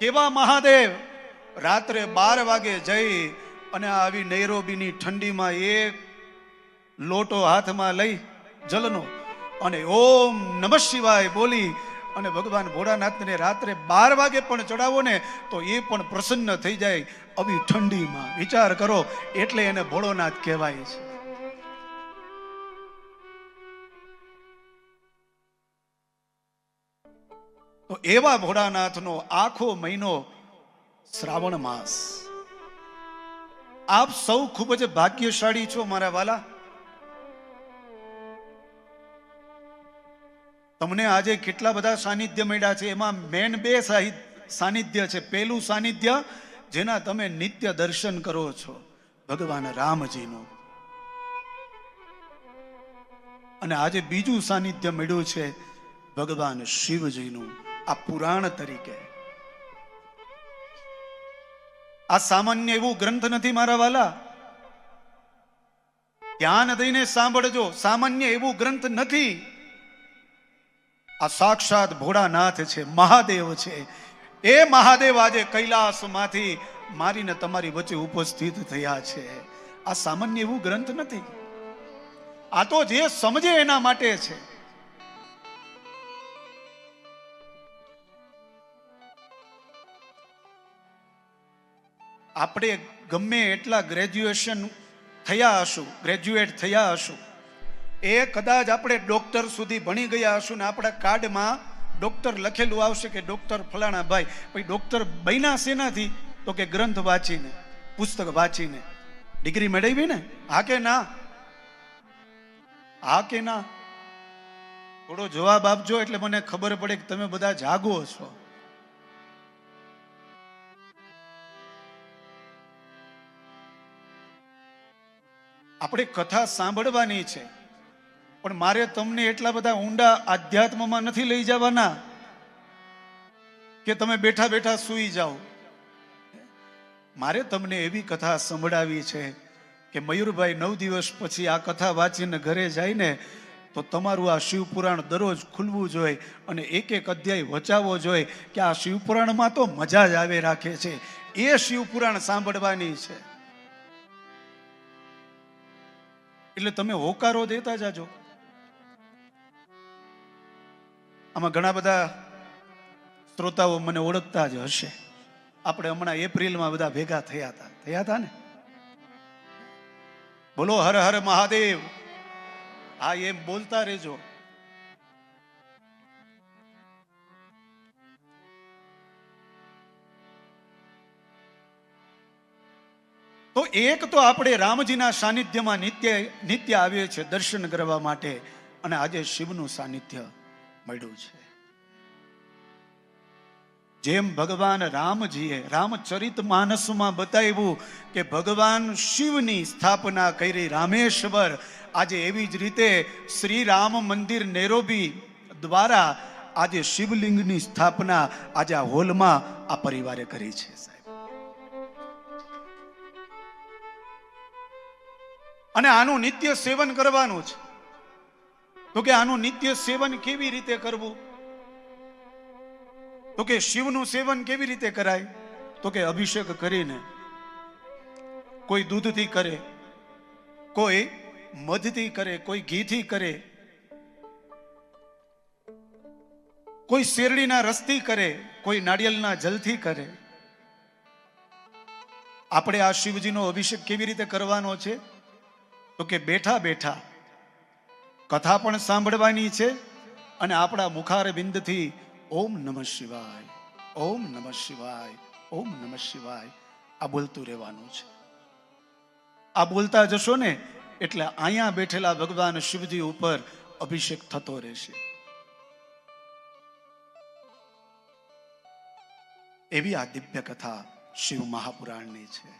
કેવા મહાદેવ રાત્રે 12 વાગે જઈ અને આવી નૈરોબીની ઠંડીમાં એક લોટો હાથમાં લઈ જલનો અને ઓમ નમઃ શિવાય બોલી અને ભગવાન ભોળાનાથને રાત્રે 12 વાગે પણ ચડાવો ને તો એ પણ પ્રસન્ન થઈ જાય આવી ઠંડીમાં. વિચાર કરો, એટલે એને ભોળોનાથ કહેવાય છે. તો એવા ભોળાનાથનો આખો મહિનો શ્રાવણ માસ. આપ સૌ ખૂબ જ ભાગ્યશાળી છો મારા વાલા. તમને આજે કેટલા બધા સાનિધ્ય મળ્યા છે. એમાં મેન 2 સાનિધ્ય છે. પહેલું સાનિધ્ય જેના તમે નિત્ય દર્શન કરો છો, ભગવાન રામજીનું. અને આજે બીજું સાનિધ્ય મળ્યું છે ભગવાન શિવજીનું, આ પુરાણ તરીકે. આ સામાન્ય એવું ગ્રંથ નથી મારા વાલા, ધ્યાન દઈને સાંભળજો. સામાન્ય એવું ગ્રંથ નથી. આ સાક્ષાત ભોળાનાથ છે, મહાદેવ છે. એ મહાદેવ આજે કૈલાસમાંથી મારીને તમારી વચ્ચે ઉપસ્થિત થયા છે. આ સામાન્ય એવું ગ્રંથ નથી. આ તો જે સમજે એના માટે છે. આપણે ગમે એટલા ગ્રેજ્યુએટ થયા હશું, એ કદાચ આપણે ડોક્ટર સુધી ભણી ગયા હશું ને આપણા કાર્ડમાં ડોક્ટર લખેલું આવશે કે ડોક્ટર ફલાણા ભાઈ. પછી ડોક્ટર બન્યા શેનાથી? તો કે ગ્રંથ વાંચીને, પુસ્તક વાંચીને ડિગ્રી મેળવી ને. હા કે ના? હા કે ના? થોડો જવાબ આપજો એટલે મને ખબર પડે કે તમે બધા જાગો છો. આપણે કથા સાંભળવાની છે, પણ મારે તમને એટલા બધા ઊંડા આધ્યાત્મમાં નથી લઈ જવાના કે તમે બેઠા બેઠા સૂઈ જાઓ. મારે તમને એવી કથા સંભળાવી છે કે મયુરભાઈ 9 દિવસ પછી આ કથા વાંચીને ઘરે જાય ને તો તમારું આ શિવપુરાણ દરરોજ ખુલવું જોઈએ અને એક એક અધ્યાય વચાવવો જોઈએ કે આ શિવપુરાણમાં તો મજા જ આવે રાખે છે. એ શિવપુરાણ સાંભળવાની છે. એટલે તમે હોકારો દેતા જાજો. આમાં ઘણા બધા શ્રોતાઓ મને ઓળખતા જ હશે. આપણે હમણાં એપ્રિલમાં બધા ભેગા થયા હતા ને. બોલો હર હર મહાદેવ. હા, એમ બોલતા રહેજો. તો એક તો આપણે રામજીના સાનિધ્યમાં નિત્ય આવીએ છીએ દર્શન કરવા માટે, અને આજે શિવનું સાનિધ્ય મળ્યું છે. જેમ ભગવાન રામજીએ રામચરિત માનસમાં બતાવ્યું કે ભગવાન શિવની સ્થાપના કરી રામેશ્વર, આજે એવી જ રીતે શ્રી રામ મંદિર નૈરોબી દ્વારા આજે શિવલિંગની સ્થાપના આજે આ હોલમાં આ પરિવારે કરી છે. અને આનું નિત્ય સેવન કરવાનું છે. તો કે આનું નિત્ય સેવન કેવી રીતે કરવું? તો કે શિવનું સેવન કેવી રીતે કરાય? તો કે અભિષેક કરીને, કોઈ દૂધથી કરે, કોઈ મધથી કરે, કોઈ ઘીથી કરે, કોઈ શેરડીના રસથી કરે, કોઈ નાળિયેરના જલથી કરે. આપણે આ શિવજીનો અભિષેક કેવી રીતે કરવાનો છે? તો કે બેઠા બેઠા કથા પણ સાંભળવાની છે અને આપણા મુખાર બિંદથી ઓમ નમઃ શિવાય, ઓમ નમઃ શિવાય, ઓમ નમઃ શિવાય આ બોલતું રહેવાનું છે. આ બોલતા જશો ને એટલે અહીંયા બેઠેલા ભગવાન શિવજી ઉપર અભિષેક થતો રહેશે. એવી આ દિવ્ય કથા શિવ મહાપુરાણની છે.